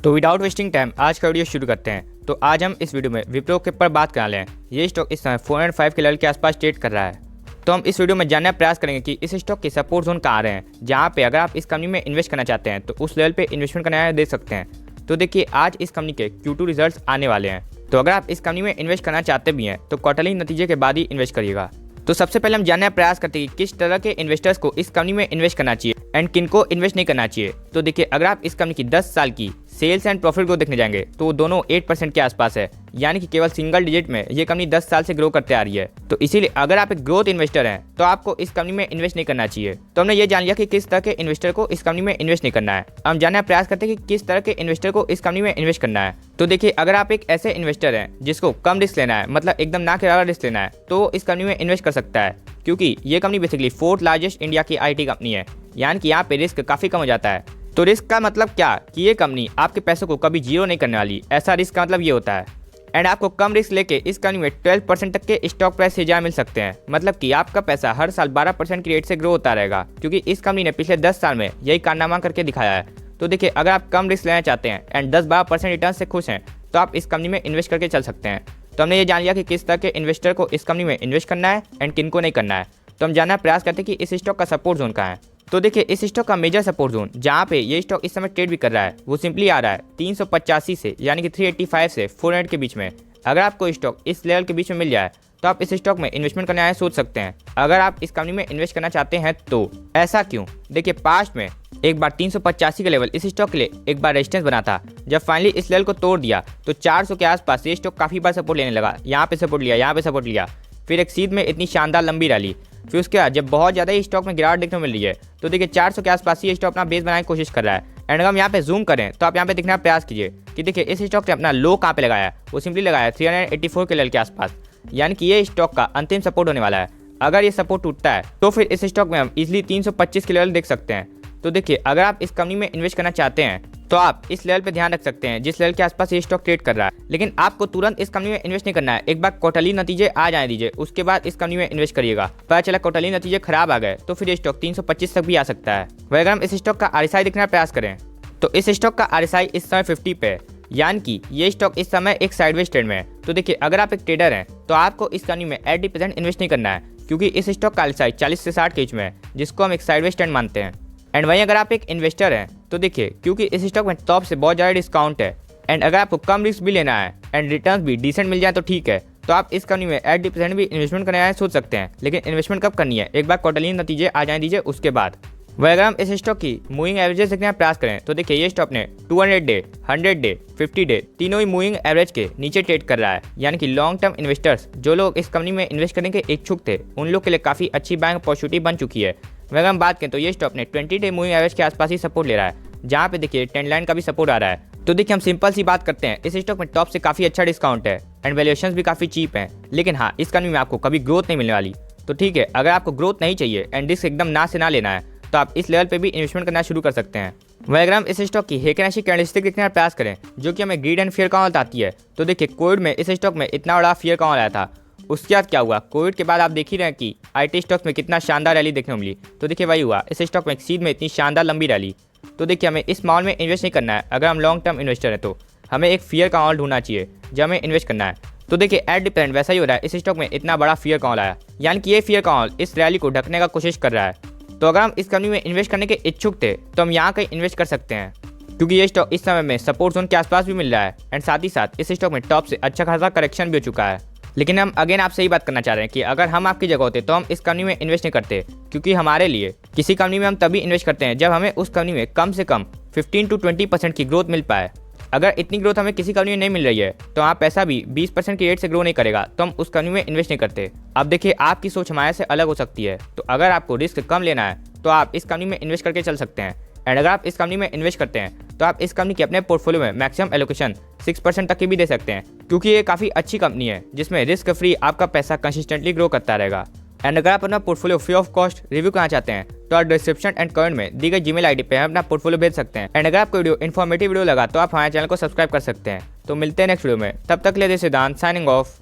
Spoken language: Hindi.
तो विदाउट वेस्टिंग टाइम आज का वीडियो शुरू करते हैं। तो आज हम इस वीडियो में विप्रो के ऊपर बात करने वाले हैं। ये स्टॉक इस समय 405 के लेवल के आसपास ट्रेड कर रहा है। तो हम इस वीडियो में जानने का प्रयास करेंगे कि इस स्टॉक के सपोर्ट जोन कहाँ आ रहे हैं, जहाँ पे अगर आप इस कंपनी में इन्वेस्ट करना चाहते हैं तो उस लेवल पे इन्वेस्टमेंट करना दे सकते हैं। तो देखिए आज इस कंपनी के Q2 रिजल्ट्स आने वाले हैं। तो अगर आप इस कंपनी में इन्वेस्ट करना चाहते भी हैं तो क्वार्टरली नतीजे के बाद ही इन्वेस्ट करिएगा। तो सबसे पहले हम जानने का प्रयास करते हैं कि किस तरह के इन्वेस्टर्स को इस कंपनी में इन्वेस्ट करना चाहिए एंड किनको इन्वेस्ट नहीं करना चाहिए। तो देखिए अगर आप इस कंपनी की 10 साल की सेल्स एंड प्रॉफिट ग्रोथ देखने जाएंगे तो दोनों 8% के आसपास है, यानी कि केवल सिंगल डिजिट में ये कंपनी 10 साल से ग्रो करते आ रही है। तो इसीलिए अगर आप एक ग्रोथ इन्वेस्टर हैं तो आपको इस कंपनी में इन्वेस्ट नहीं करना चाहिए। तो हमने ये जान लिया कि किस तरह के इन्वेस्टर को इस कंपनी में इन्वेस्ट नहीं करना है। हम जानने का प्रयास करते हैं कि किस तरह के इन्वेस्टर को इस कंपनी में इन्वेस्ट करना है। तो देखिए अगर आप एक ऐसे इन्वेस्टर हैं जिसको कम रिस्क लेना है, मतलब एकदम ना के बराबर रिस्क लेना है, तो इस कंपनी में इन्वेस्ट कर सकता है, क्योंकि ये company basically 4th largest India की IT कंपनी है, यानी कि यहाँ पे रिस्क काफी कम हो जाता है। तो रिस्क का मतलब क्या कि ये कंपनी आपके पैसों को कभी जीरो नहीं करने वाली, ऐसा रिस्क का मतलब ये होता है। एंड आपको कम रिस्क लेके इस कंपनी में 12% तक के स्टॉक प्राइस से मिल सकते हैं, मतलब कि आपका पैसा हर साल 12% की रेट से ग्रो होता रहेगा, क्योंकि इस कंपनी ने पिछले 10 साल में यही कारनामा करके दिखाया है। तो देखिए अगर आप कम रिस्क लेना चाहते हैं एंड 10-12% रिटर्न से खुश हैं तो आप इस कंपनी में इन्वेस्ट करके चल सकते हैं। तो हमने ये जान लिया कि किस तरह के इन्वेस्टर को इस कंपनी में इन्वेस्ट करना है एंड किनको नहीं करना है। तो हम जानना प्रयास करते हैं कि इस स्टॉक का सपोर्ट जोन कहाँ है। तो देखिए इस स्टॉक का मेजर सपोर्ट जोन जहाँ पे ये स्टॉक इस समय ट्रेड भी कर रहा है वो सिंपली आ रहा है 385 से, यानी कि 385 से 400 के बीच में। अगर आपको स्टॉक इस लेवल के बीच में मिल जाए तो आप इस स्टॉक में इन्वेस्टमेंट करने आए सोच सकते हैं। अगर आप इस कंपनी में इन्वेस्ट करना चाहते हैं तो ऐसा क्यों? देखिए पास्ट में एक बार 385 का लेवल इस स्टॉक के लिए एक बार रेजिस्टेंस बना था। जब फाइनली इस लेवल को तोड़ दिया तो 400 के आसपास ये स्टॉक काफी बार सपोर्ट लेने लगा। यहाँ पे सपोर्ट लिया, यहाँ पे सपोर्ट लिया, फिर एक सीध में इतनी शानदार लंबी रैली। फिर उसके बाद जब बहुत ज़्यादा स्टॉक में गिरावट देखने को मिल रही है तो देखिए 400 के आसपास ये स्टॉक अपना बेस बनाने की कोशिश कर रहा है। एंड अगर हम यहाँ पे जूम करें तो आप यहाँ पे दिखने का प्रयास कीजिए कि देखिए इस स्टॉक ने अपना लो कहाँ पे लगाया है। वो सिंपली लगाया है 384 के लेवल के आसपास, यानी कि ये स्टॉक का अंतिम सपोर्ट होने वाला है। अगर ये सपोर्ट टूटता है तो फिर इस स्टॉक में हम इजिली 325 के लेवल देख सकते हैं। तो देखिए अगर आप इस कंपनी में इन्वेस्ट करना चाहते हैं तो आप इस लेवल पे ध्यान रख सकते हैं जिस लेवल के आसपास ये स्टॉक ट्रेड कर रहा है। लेकिन आपको तुरंत इस कंपनी में इन्वेस्ट नहीं करना है, एक बार क्वार्टरली नतीजे आ जाने दीजिए, उसके बाद इस कंपनी में इन्वेस्ट करिएगा। पता चला क्वार्टरली नतीजे खराब आ गए तो फिर ये स्टॉक 325 तक भी आ सकता है। वह अगर हम इस स्टॉक का RSI देखने का प्रयास करें तो इस स्टॉक का RSI इस समय 50 पे है, यानी कि ये स्टॉक इस समय एक साइडवेज ट्रेंड में है। तो देखिए अगर आप एक ट्रेडर हैं तो आपको इस कंपनी में 80% इन्वेस्ट नहीं करना है, क्योंकि इस स्टॉक का RSI 40 से 60 के बीच में है, जिसको हम एक साइडवेज ट्रेंड मानते हैं। एंड वहीं अगर आप एक इन्वेस्टर हैं तो देखिए क्योंकि इस स्टॉक में टॉप से बहुत ज़्यादा डिस्काउंट है एंड अगर आपको कम रिस्क भी लेना है एंड रिटर्न भी डिसेंट मिल जाए तो ठीक है, तो आप इस कंपनी में 80% भी इन्वेस्टमेंट करने सोच सकते हैं। लेकिन इन्वेस्टमेंट कब करनी है, एक बार क्वार्टरली नतीजे आ जाने दीजिए उसके बाद। वह अगर हम इस स्टॉक की मूविंग एवरेजेस देखने का प्रयास करें तो देखिए ये स्टॉक ने 200 डे, 100 डे, 50 डे तीनों ही मूविंग एवरेज के नीचे ट्रेड कर रहा है, यानी कि लॉन्ग टर्म इन्वेस्टर्स जो लोग इस कंपनी में इन्वेस्ट करने के इच्छुक थे उन लोग के लिए काफ़ी अच्छी बाइंग अपॉर्चुनिटी बन चुकी है। वह अगर हम बात करें तो ये स्टॉक ने 20 डे मूविंग एवरेज के आसपास ही सपोर्ट ले रहा है, जहाँ पे देखिए ट्रेंड लाइन का भी सपोर्ट आ रहा है। तो देखिए हम सिंपल सी बात करते हैं, इस स्टॉक में टॉप से काफ़ी अच्छा डिस्काउंट है एंड वैल्यूएशंस भी काफ़ी चीप हैं। लेकिन हाँ, इस कंपनी में आपको कभी ग्रोथ नहीं मिलने वाली। तो ठीक है, अगर आपको ग्रोथ नहीं चाहिए एंड रिस्क एकदम ना से ना लेना है तो आप इस लेवल पे भी इन्वेस्टमेंट करना शुरू कर सकते हैं। वह अगर हम इस स्टॉक की हेकेनाशी कैंडलस्टिक देखने का प्रयास करें जो कि हमें ग्रीड एंड फियर का बताती है, तो देखिए कोविड में इस स्टॉक में इतना बड़ा फियर का आया था। उसके बाद क्या हुआ, कोविड के बाद आप देख ही रहे हैं कि IT स्टॉक्स में कितना शानदार रैली देखने को मिली। तो देखिए वही हुआ, इस स्टॉक में सीध में इतनी शानदार लंबी रैली। तो देखिए हमें इस माहौल में इन्वेस्ट नहीं करना है। अगर हम लॉन्ग टर्म इन्वेस्टर हैं तो हमें एक फियर का माहौल ढूंढना चाहिए जब हमें इन्वेस्ट करना है। तो देखिए एट डिपेंड वैसा ही हो रहा है, इस स्टॉक में इतना बड़ा फियर का माहौल आया, यानी कि ये फियर का माहौल इस रैली को ढकने का कोशिश कर रहा है। तो अगर हम इस कंपनी में इन्वेस्ट करने के इच्छुक थे तो हम यहाँ कहीं इन्वेस्ट कर सकते हैं, क्योंकि ये स्टॉक इस समय में सपोर्ट जोन के आसपास भी मिल रहा है एंड साथ ही साथ इस स्टॉक में टॉप से अच्छा खासा करेक्शन भी हो चुका है। लेकिन हम अगेन आपसे ही बात करना चाह रहे हैं कि अगर हम आपकी जगह होते तो हम इस कंपनी में इन्वेस्ट नहीं करते, क्योंकि हमारे लिए किसी कंपनी में हम तभी इन्वेस्ट करते हैं जब हमें उस कंपनी में कम से कम 15 to 20% की ग्रोथ मिल पाए। अगर इतनी ग्रोथ हमें किसी कंपनी में नहीं मिल रही है तो वहाँ पैसा भी 20% की रेट से ग्रो नहीं करेगा, तो हम उस कंपनी में इन्वेस्ट नहीं करते। अब देखिए आपकी सोच हमारे से अलग हो सकती है, तो अगर आपको रिस्क कम लेना है तो आप इस कंपनी में इन्वेस्ट करके चल सकते हैं। एंड अगर आप इस कंपनी में इन्वेस्ट करते हैं तो आप इस कंपनी के अपने पोर्टफोलियो में मैक्सिमम एलोकेशन 6% तक की भी दे सकते हैं, क्योंकि ये काफ़ी अच्छी कंपनी है जिसमें रिस्क फ्री आपका पैसा कंसिस्टेंटली ग्रो करता रहेगा। एंड अगर आप अपना portfolio free of cost review करना चाहते हैं तो आप डिस्क्रिप्शन एंड कमेंट में दी गई जीमेल आईडी पे अपना पोर्टफोलियो भेज सकते हैं। एंड अगर आपको वीडियो इन्फॉर्मेटिव वीडियो लगा तो आप हमारे चैनल को सब्सक्राइब कर सकते हैं। तो मिलते हैं नेक्स्ट वीडियो में, तब तक ले दे सिद्धांत साइनिंग ऑफ।